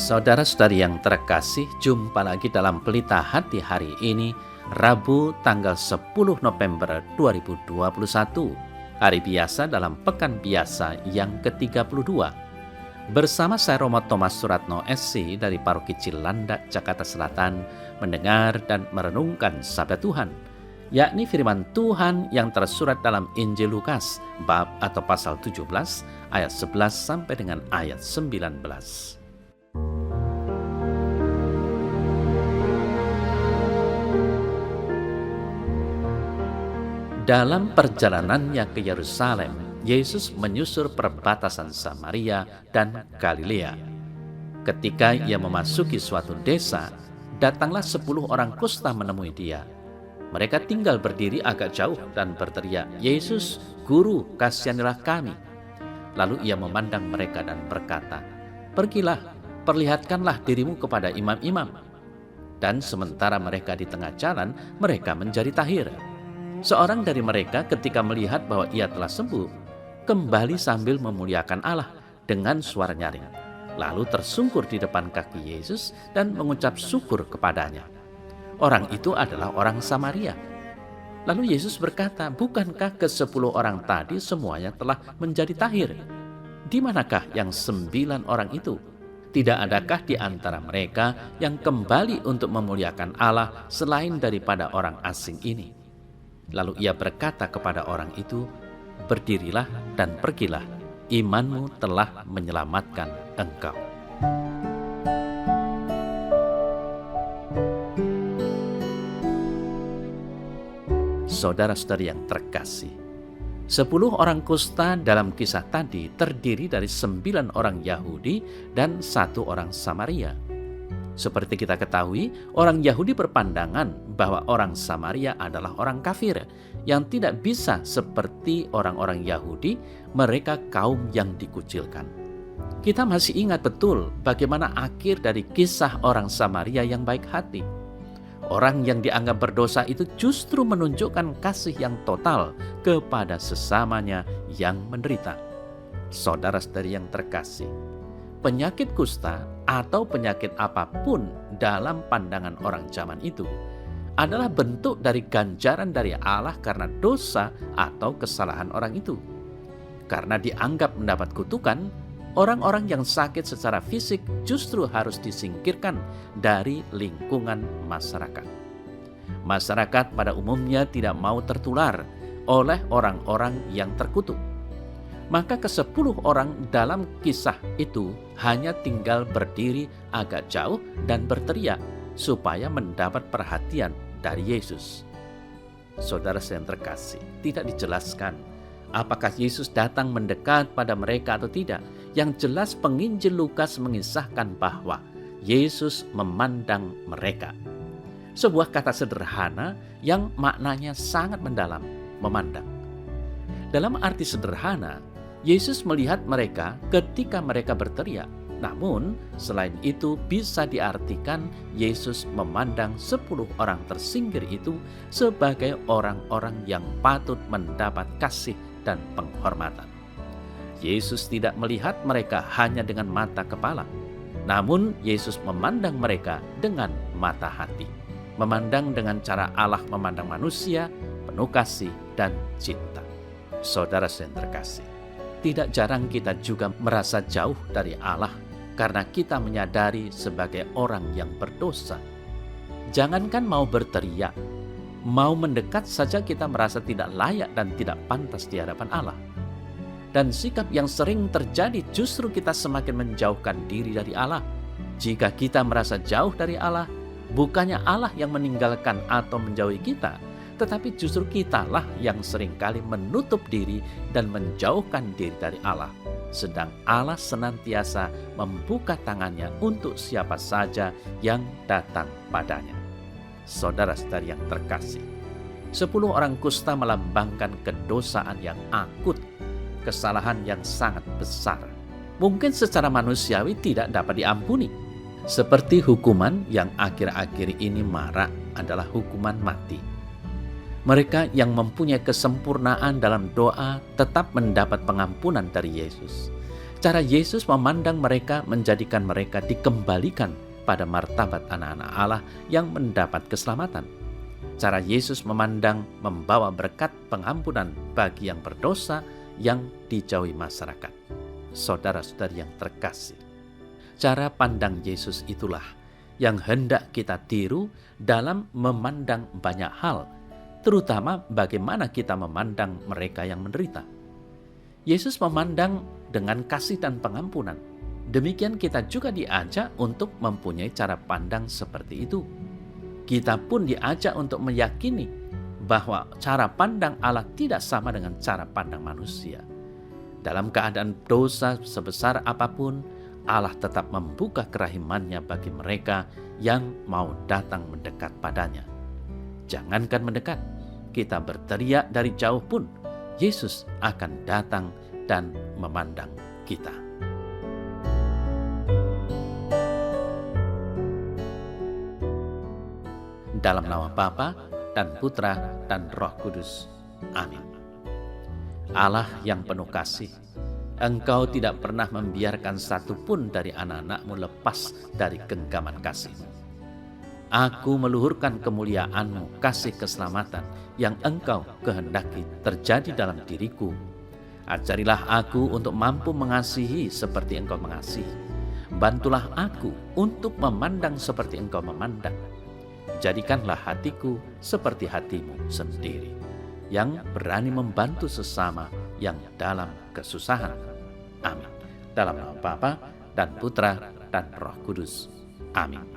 Saudara-saudari yang terkasih, jumpa lagi dalam Pelita Hati hari ini, Rabu tanggal 10 November 2021, hari biasa dalam Pekan Biasa yang ke-32. Bersama saya Romo Thomas Suratno SC dari Paroki Cilandak, Jakarta Selatan, mendengar dan merenungkan Sabda Tuhan, yakni firman Tuhan yang tersurat dalam Injil Lukas, bab atau pasal 17, ayat 11 sampai dengan ayat 19. Dalam perjalanannya ke Yerusalem, Yesus menyusur perbatasan Samaria dan Galilea. Ketika ia memasuki suatu desa, datanglah 10 orang kusta menemui dia. Mereka tinggal berdiri agak jauh dan berteriak, "Yesus, Guru, kasihanilah kami." Lalu ia memandang mereka dan berkata, "Pergilah, perlihatkanlah dirimu kepada imam-imam." Dan sementara mereka di tengah jalan, mereka menjadi tahir. Seorang dari mereka ketika melihat bahwa ia telah sembuh, kembali sambil memuliakan Allah dengan suara nyaring. Lalu tersungkur di depan kaki Yesus dan mengucap syukur kepadanya. Orang itu adalah orang Samaria. Lalu Yesus berkata, "Bukankah ke-10 orang tadi semuanya telah menjadi tahir? Di manakah yang 9 orang itu? Tidak adakah di antara mereka yang kembali untuk memuliakan Allah selain daripada orang asing ini?" Lalu ia berkata kepada orang itu, "Berdirilah dan pergilah, imanmu telah menyelamatkan engkau." Saudara-saudari yang terkasih, 10 orang kusta dalam kisah tadi terdiri dari 9 orang Yahudi dan 1 orang Samaria. Seperti kita ketahui, orang Yahudi berpandangan bahwa orang Samaria adalah orang kafir yang tidak bisa seperti orang-orang Yahudi, mereka kaum yang dikucilkan. Kita masih ingat betul bagaimana akhir dari kisah orang Samaria yang baik hati. Orang yang dianggap berdosa itu justru menunjukkan kasih yang total kepada sesamanya yang menderita. Saudara-saudari yang terkasih, penyakit kusta atau penyakit apapun dalam pandangan orang zaman itu adalah bentuk dari ganjaran dari Allah karena dosa atau kesalahan orang itu. Karena dianggap mendapat kutukan, orang-orang yang sakit secara fisik justru harus disingkirkan dari lingkungan masyarakat. Masyarakat pada umumnya tidak mau tertular oleh orang-orang yang terkutuk. Maka ke-10 orang dalam kisah itu hanya tinggal berdiri agak jauh dan berteriak supaya mendapat perhatian dari Yesus. Saudara yang terkasih, tidak dijelaskan apakah Yesus datang mendekat pada mereka atau tidak. Yang jelas penginjil Lukas mengisahkan bahwa Yesus memandang mereka. Sebuah kata sederhana yang maknanya sangat mendalam, memandang. Dalam arti sederhana, Yesus melihat mereka ketika mereka berteriak. Namun, selain itu bisa diartikan Yesus memandang 10 orang tersingkir itu sebagai orang-orang yang patut mendapat kasih dan penghormatan. Yesus tidak melihat mereka hanya dengan mata kepala, namun Yesus memandang mereka dengan mata hati. Memandang dengan cara Allah memandang manusia, penuh kasih dan cinta. Saudara yang terkasih, tidak jarang kita juga merasa jauh dari Allah karena kita menyadari sebagai orang yang berdosa. Jangankan mau berteriak, mau mendekat saja kita merasa tidak layak dan tidak pantas di hadapan Allah. Dan sikap yang sering terjadi justru kita semakin menjauhkan diri dari Allah. Jika kita merasa jauh dari Allah, bukannya Allah yang meninggalkan atau menjauhi kita, tetapi justru kitalah yang seringkali menutup diri dan menjauhkan diri dari Allah. Sedang Allah senantiasa membuka tangannya untuk siapa saja yang datang padanya. Saudara-saudari yang terkasih, 10 orang kusta melambangkan kedosaan yang akut, kesalahan yang sangat besar. Mungkin secara manusiawi tidak dapat diampuni. Seperti hukuman yang akhir-akhir ini marak adalah hukuman mati. Mereka yang mempunyai kesempurnaan dalam doa tetap mendapat pengampunan dari Yesus. Cara Yesus memandang mereka menjadikan mereka dikembalikan pada martabat anak-anak Allah yang mendapat keselamatan. Cara Yesus memandang membawa berkat pengampunan bagi yang berdosa yang dijauhi masyarakat. Saudara-saudari yang terkasih, cara pandang Yesus itulah yang hendak kita tiru dalam memandang banyak hal, terutama bagaimana kita memandang mereka yang menderita. Yesus memandang dengan kasih dan pengampunan. Demikian kita juga diajak untuk mempunyai cara pandang seperti itu. Kita pun diajak untuk meyakini bahwa cara pandang Allah tidak sama dengan cara pandang manusia. Dalam keadaan dosa sebesar apapun, Allah tetap membuka kerahimannya bagi mereka yang mau datang mendekat padanya. Jangankan mendekat, kita berteriak dari jauh pun, Yesus akan datang dan memandang kita. Dalam nama Bapa dan Putra dan Roh Kudus. Amin. Allah yang penuh kasih, Engkau tidak pernah membiarkan satupun dari anak-anak-Mu lepas dari genggaman kasih-Mu. Aku meluhurkan kemuliaan-Mu, kasih keselamatan yang Engkau kehendaki terjadi dalam diriku. Ajarilah aku untuk mampu mengasihi seperti Engkau mengasihi. Bantulah aku untuk memandang seperti Engkau memandang. Jadikanlah hatiku seperti hati-Mu sendiri, yang berani membantu sesama yang dalam kesusahan. Amin. Dalam nama Bapa dan Putra dan Roh Kudus. Amin.